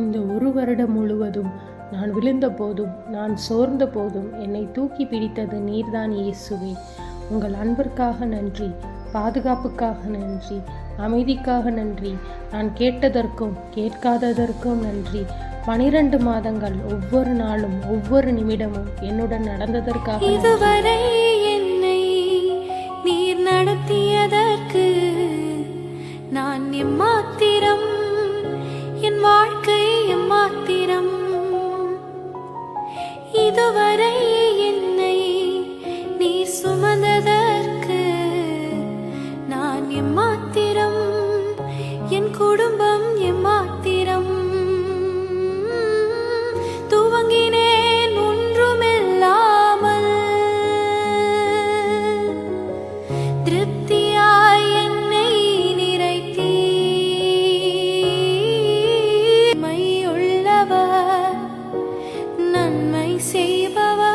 இந்த ஒரு வருடம் முழுவதும் நான் விழுந்த போதும், நான் சோர்ந்த போதும் என்னை தூக்கி பிடித்தது நீர்தான் இயேசுவே. உங்கள் அன்பிற்காக நன்றி, பாதுகாப்புக்காக நன்றி, அமைதிக்காக நன்றி, நான் கேட்டதற்கும் கேட்காததற்கும் நன்றி. 12 மாதங்கள் ஒவ்வொரு நாளும் ஒவ்வொரு நிமிடமும் என்னுடன் நடந்ததற்காக இதுவரை என்னை நீர் நடத்தியதற்கு நான் எம்மாத்திரம், என் வாழ்க்கை எம்மாத்திரம். இதுவரை என்னை நீர் சுமந்ததற்கு நான் எம்மாத்திரம், என் குடும்பம் எம்மாத்திரம். துவங்கினேன் ஒன்றுமில்லாமல், திருப்தியாய் என்னை நிறைத்தீர். மையுள்ளவர், நன்மை செய்பவர்,